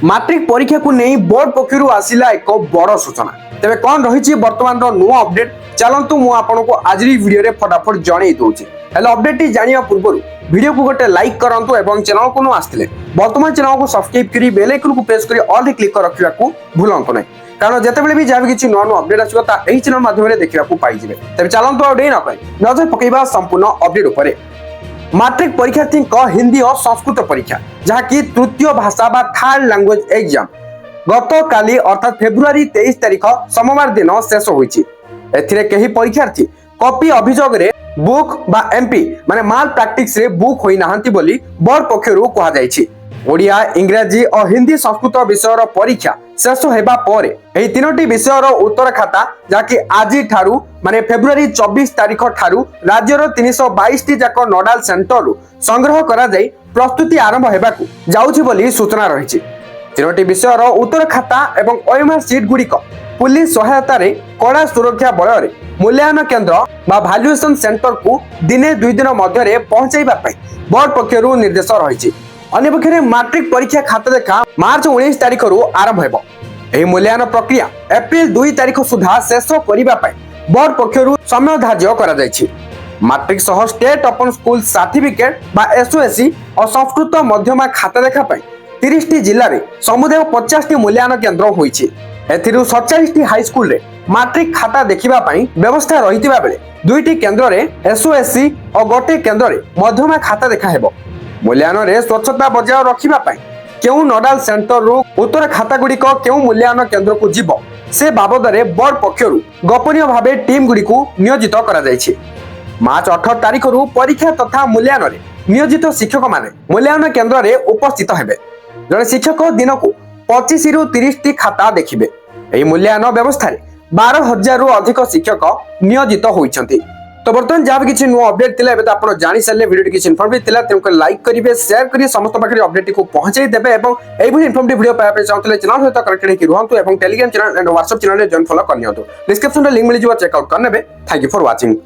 Matric परीक्षा को नहीं बोर्ड पक्षर आसला एक बड़ सूचना। तेरे कौन रही बर्तमान नुआ अपडेट चलतु मुझे आज वीडियो रे फटाफट जन दूसरी हेल्ले अपडेट जाना पूर्व वीडियो को गोटे लाइक करूँ और चैनल को आसते बर्तमान चैनल को सब्सक्राइब कर बेल आइकन को प्रेस कर ऑल क्लिक कर रखा भूलु ना कारण जिते भी जहाँ भी किसी नुआ नुआ अपडेट आसो चैनल माध्यम देखा पाइबे। तेज चलतु आगे नजर पकड़ा संपूर्ण अपडेट उपर मैट्रिक परीक्षार्थी हिंदी और संस्कृत परीक्षा जहाँकि तृतीय भाषा बा थर्ड लैंग्वेज एग्जाम गत काली अर्थात फेब्रुआरी 23 तारिख सोमवार दिन शेष होईछि। एथिरे कही परीक्षार्थी कॉपी अभियोग रे बुक बा एमपी माने माल प्रैक्टिस रे बुक होई नाहंती बोली बोर्ड पक्षरु कहा जायछि। ओडिया इंग्रजी और हिंदी संस्कृत विषयर परीक्षा शेष हेबा परे एही तीनोटी विषयर उत्तर खाता जाकि आजि ठारू माने फेब्रुआरी 24 तारिख ठारू राज्यर 322 टी जाक नोडाल सेंटर रु संग्रह करा जाई प्रस्तुति आरंभ हेबाकू जाउछि बोली सूचना रहिछि। तीनोटी विषयर उत्तर खाता एवं ओएमआर सीट गुड़िक पुलिस सहायता रे कड़ा सुरक्षा बल रे मूल्यांकन केंद्र बा वैल्यूएशन सेंटर को दिने 2 दिन मध्य पहुंचाइबा पई बोर्ड पक्षरु निर्देश रहिछि। अन्य पक्षरे मैट्रिक परीक्षा खाता देखा मार्च 19 तारिख रु आरंभ हेबो। एही मूल्यांकन प्रक्रिया एप्रिल 2 तारिख सुधा शेष करिबा पई बोर्ड पक्षरु समय धार्य करा जायछि। मैट्रिक सह स्टेट ओपन स्कूल सर्टिफिकेट बा एसओएससी और संस्कृत मध्यमा खाता देखा पई 30 टी जिल्ला रे समुदाय 50 टी मूल्यांकन केंद्र होईछि। एथिरु 47 टी हाई स्कूल रे मैट्रिक खाता देखिबा पई व्यवस्था रहितिबा बेले 2 टी केंद्र रे एसओएससी और गोटे केंद्र रे मध्यमा खाता देखा हेबो। मूल्यांकन रे स्वच्छता बजाय रखिबा पई केउ नोडाल सेंटर रु उत्तर खाता गुड़िक केउ मूल्यांकन केंद्र को जीवो से बाबद रे बोर्ड पक्षरु गोपनीय भाबे टीम गुड़िकु नियोजित करा जायछि। मार्च 18 तारिख रु परीक्षा तथा मूल्यांकन रे नियोजित शिक्षक माने मूल्यांकन केंद्र रे उपस्थित हेबे। जने शिक्षक दिन को 25 रु 30 टी खाता देखिबे। एही मूल्यांकन व्यवस्था रे 12,000 रु अधिक शिक्षक नियोजित होइछन्ति। तो बर्तमान जहाँ भी किसी नुआ अपडेट थिला एबे तो आपण जानि सारले वीडियो किसी इन्फॉर्मेटिव थिला तेनको लाइक करिवे शेयर करिवे समस्त पाखरे अपडेट को पहुंचाई देबे एवं एही भली इन्फॉर्मेटिव वीडियो पाए पे चाहतले चैनल सहित कनेक्टेड हेकि रहंतु एवं Telegram channel and WhatsApp channel रे जॉइन फॉलो करनियंतु। डिस्क्रिप्शन रे लिंक मिलि जिवो चेक आउट करनेबे। Thank you for watching.